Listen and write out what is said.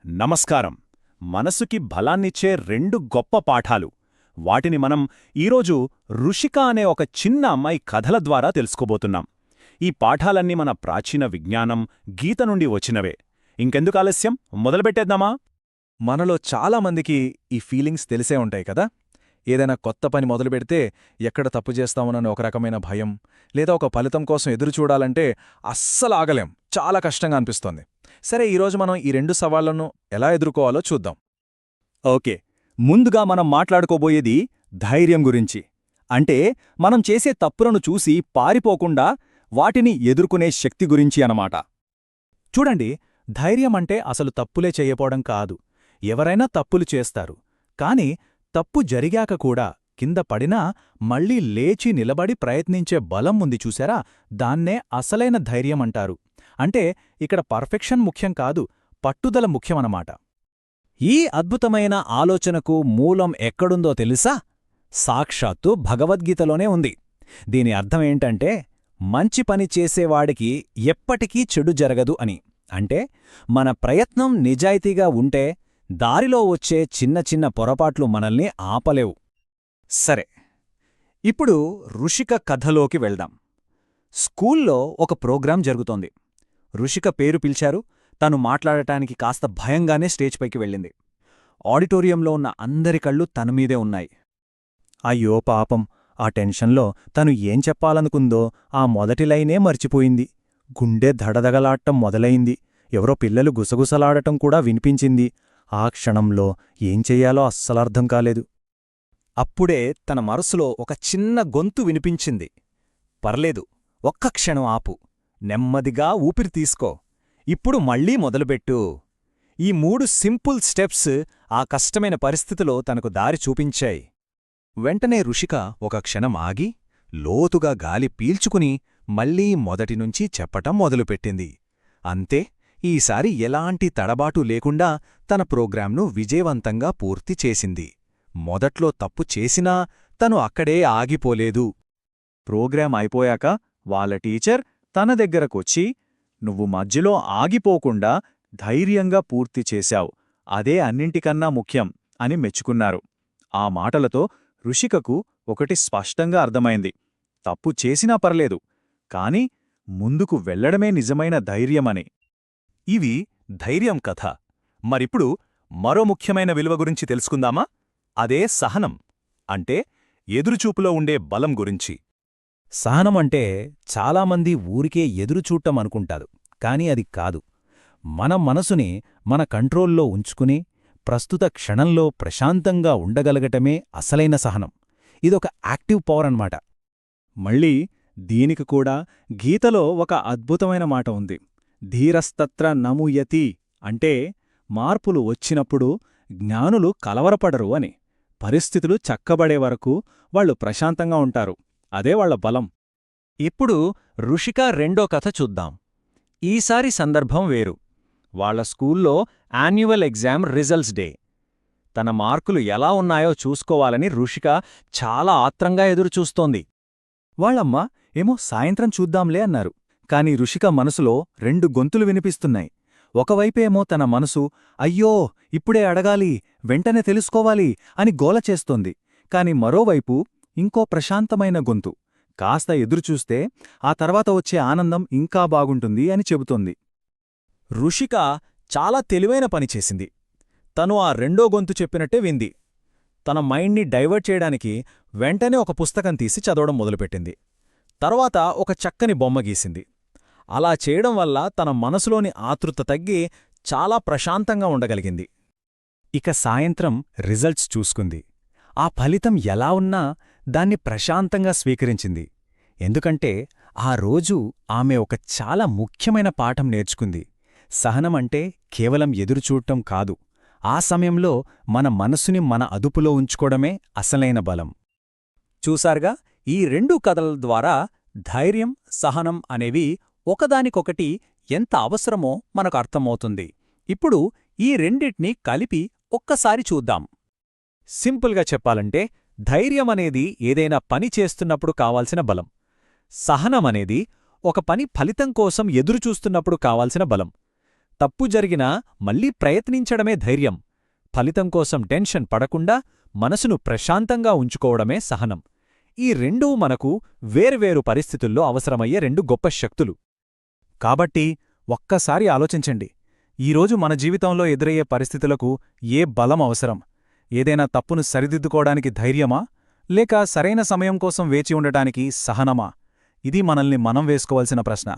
నమస్కారం. మనసుకి బలాన్నిచ్చే రెండు గొప్ప పాఠాలు. వాటిని మనం ఈరోజు రుషిక అనే ఒక చిన్న అమ్మాయి కథల ద్వారా తెలుసుకోబోతున్నాం. ఈ పాఠాలన్నీ మన ప్రాచీన విజ్ఞానం, గీత నుండి వచ్చినవే. ఇంకెందుకు ఆలస్యం, మొదలుపెట్టేద్దామా? మనలో చాలామందికి ఈ ఫీలింగ్స్ తెలిసే ఉంటాయి కదా. ఏదైనా కొత్త పని మొదలుపెడితే ఎక్కడ తప్పు చేస్తామోనని ఒక రకమైన భయం, లేదా ఒక ఫలితం కోసం ఎదురుచూడాలంటే అస్సలు ఆగలేం, చాలా కష్టంగా అనిపిస్తోంది. సరే, ఈరోజు మనం ఈ రెండు సవాళ్లను ఎలా ఎదుర్కోవాలో చూద్దాం. ఓకే, ముందుగా మనం మాట్లాడుకోబోయేది ధైర్యం గురించి. అంటే మనం చేసే తప్పులను చూసి పారిపోకుండా వాటిని ఎదుర్కొనే శక్తి గురించి అన్నమాట. చూడండి, ధైర్యం అంటే అసలు తప్పులే చెయ్యపోవడం కాదు. ఎవరైనా తప్పులు చేస్తారు, కాని తప్పు జరిగాక కూడా కింద పడినా మళ్లీ లేచి నిలబడి ప్రయత్నించే బలం ఉంది చూశారా, దాన్నే అసలైన ధైర్యమంటారు. అంటే ఇక్కడ పర్ఫెక్షన్ ముఖ్యం కాదు, పట్టుదల ముఖ్యమన్నమాట. ఈ అద్భుతమైన ఆలోచనకు మూలం ఎక్కడుందో తెలుసా? సాక్షాత్తు భగవద్గీతలోనే ఉంది. దీని అర్థమేంటంటే, మంచి పని చేసేవాడికి ఎప్పటికీ చెడు జరగదు అని. అంటే మన ప్రయత్నం నిజాయితీగా ఉంటే దారిలో వచ్చే చిన్న చిన్న పొరపాట్లు మనల్ని ఆపలేవు. సరే, ఇప్పుడు రుషిక కథలోకి వెళ్దాం. స్కూల్లో ఒక ప్రోగ్రాం జరుగుతోంది. రుషిక పేరు పిలిచారు. తను మాట్లాడటానికి కాస్త భయంగానే స్టేజ్ పైకి వెళ్ళింది. ఆడిటోరియంలో ఉన్న అందరి కళ్ళు తనమీదే ఉన్నాయి. అయ్యో పాపం, ఆ టెన్షన్లో తను ఏం చెప్పాలనుకుందో ఆ మొదటి లైనే మర్చిపోయింది. గుండె దడదగలాట్టం మొదలైంది. ఎవరో పిల్లలు గుసగుసలాడటం కూడా వినిపించింది. ఆ క్షణంలో ఏం చెయ్యాలో అస్సలర్థం కాలేదు. అప్పుడే తన మనసులో ఒక చిన్న గొంతు వినిపించింది. పర్లేదు, ఒక్క క్షణం ఆపు, నెమ్మదిగా ఊపిరి తీసుకో, ఇప్పుడు మళ్లీ మొదలుపెట్టు. ఈ 3 సింపుల్ స్టెప్స్ ఆ కష్టమైన పరిస్థితిలో తనకు దారి చూపించాయి. వెంటనే రుషిక ఒక క్షణం ఆగి, లోతుగా గాలి పీల్చుకుని మళ్లీ మొదటినుంచి చెప్పటం మొదలుపెట్టింది. అంతే, ఈసారి ఎలాంటి తడబాటు లేకుండా తన ప్రోగ్రాంను విజయవంతంగా పూర్తి చేసింది. మొదట్లో తప్పు చేసినా తను అక్కడే ఆగిపోలేదు. ప్రోగ్రాం అయిపోయాక వాళ్ళ టీచర్ తన దగ్గరకొచ్చి, నువ్వు మధ్యలో ఆగిపోకుండా ధైర్యంగా పూర్తి చేశావు, అదే అన్నింటికన్నా ముఖ్యం అని మెచ్చుకున్నారు. ఆ మాటలతో రుషికకు ఒకటి స్పష్టంగా అర్థమైంది. తప్పు చేసినా పర్లేదు, కాని ముందుకు వెళ్లడమే నిజమైన ధైర్యమని. ఇవి ధైర్యం కథ. మరిప్పుడు మరో ముఖ్యమైన విలువ గురించి తెలుసుకుందామా? అదే సహనం. అంటే ఎదురుచూపులో ఉండే బలం గురించి. సహనమంటే చాలామంది ఊరికే ఎదురుచూట్టం అనుకుంటారు, కాని అది కాదు. మన మనసుని మన కంట్రోల్లో ఉంచుకుని ప్రస్తుత క్షణంలో ప్రశాంతంగా ఉండగలగటమే అసలైన సహనం. ఇదొక యాక్టివ్ పవర్ అన్నమాట. మళ్ళీ దీనికి కూడా గీతలో ఒక అద్భుతమైన మాట ఉంది. ధీరస్తత్ర నముయతి అంటే మార్పులు వచ్చినప్పుడు జ్ఞానులు కలవరపడరు అని. పరిస్థితులు చక్కబడే వరకు వాళ్లు ప్రశాంతంగా ఉంటారు. అదే వాళ్ల బలం. ఇప్పుడు రుషిక రెండో కథ చూద్దాం. ఈసారి సందర్భం వేరు. వాళ్ల స్కూల్లో యాన్యువల్ ఎగ్జామ్ రిజల్ట్స్ డే. తన మార్కులు ఎలా ఉన్నాయో చూసుకోవాలని రుషిక చాలా ఆత్రంగా ఎదురుచూస్తోంది. వాళ్ళమ్మ ఏమో సాయంత్రం చూద్దాంలే అన్నారు. కాని రుషిక మనసులో 2 గొంతులు వినిపిస్తున్నాయి. ఒకవైపేమో తన మనసు అయ్యో ఇప్పుడే అడగాలి, వెంటనే తెలుసుకోవాలి అని గోల చేస్తోంది. కాని మరోవైపు ఇంకో ప్రశాంతమైన గొంతు కాస్త ఎదురుచూస్తే ఆ తర్వాత వచ్చే ఆనందం ఇంకా బాగుంటుంది అని చెబుతోంది. రుషిక చాలా తెలివైన పని చేసింది. తను ఆ రెండో గొంతు చెప్పినట్టే వింది. తన మైండ్ని డైవర్ట్ చేయడానికి వెంటనే ఒక పుస్తకం తీసి చదవడం మొదలుపెట్టింది. తర్వాత ఒక చక్కని బొమ్మ గీసింది. అలా చేయడం వల్ల తన మనసులోని ఆతృత తగ్గి చాలా ప్రశాంతంగా ఉండగలిగింది. ఇక సాయంత్రం రిజల్ట్స్ చూసుకుంది. ఆ ఫలితం ఎలా ఉన్నా దాన్ని ప్రశాంతంగా స్వీకరించింది. ఎందుకంటే ఆ రోజు ఆమె ఒక చాలా ముఖ్యమైన పాఠం నేర్చుకుంది. సహనమంటే కేవలం ఎదురుచూడటం కాదు, ఆ సమయంలో మన మనసుని మన అదుపులో ఉంచుకోవడమే అసలైన బలం. చూసారుగా, ఈ 2 కథల ద్వారా ధైర్యం, సహనం అనేవి ఒకదానికొకటి ఎంత అవసరమో మనకు అర్థమవుతుంది. ఇప్పుడు ఈ రెండిటినీ కలిపి ఒక్కసారి చూద్దాం. సింపుల్గా చెప్పాలంటే, ధైర్యమనేది ఏదైనా పని చేస్తున్నప్పుడు కావాల్సిన బలం. సహనమనేది ఒక పని ఫలితం కోసం ఎదురుచూస్తున్నప్పుడు కావాల్సిన బలం. తప్పు జరిగినా మళ్ళీ ప్రయత్నించడమే ధైర్యం. ఫలితం కోసం టెన్షన్ పడకుండా మనసును ప్రశాంతంగా ఉంచుకోవడమే సహనం. ఈ రెండూ మనకు వేర్వేరు పరిస్థితుల్లో అవసరమయ్యే రెండు గొప్ప శక్తులు. కాబట్టి ఒక్కసారి ఆలోచించండి, ఈరోజు మన జీవితంలో ఎదురయ్యే పరిస్థితులకు ఏ బలం అవసరం? ఏదైనా తప్పును సరిదిద్దుకోవడానికి ధైర్యమా, లేక సరైన సమయం కోసం వేచి ఉండటానికి సహనమా? ఇది మనల్ని మనం వేసుకోవాల్సిన ప్రశ్న.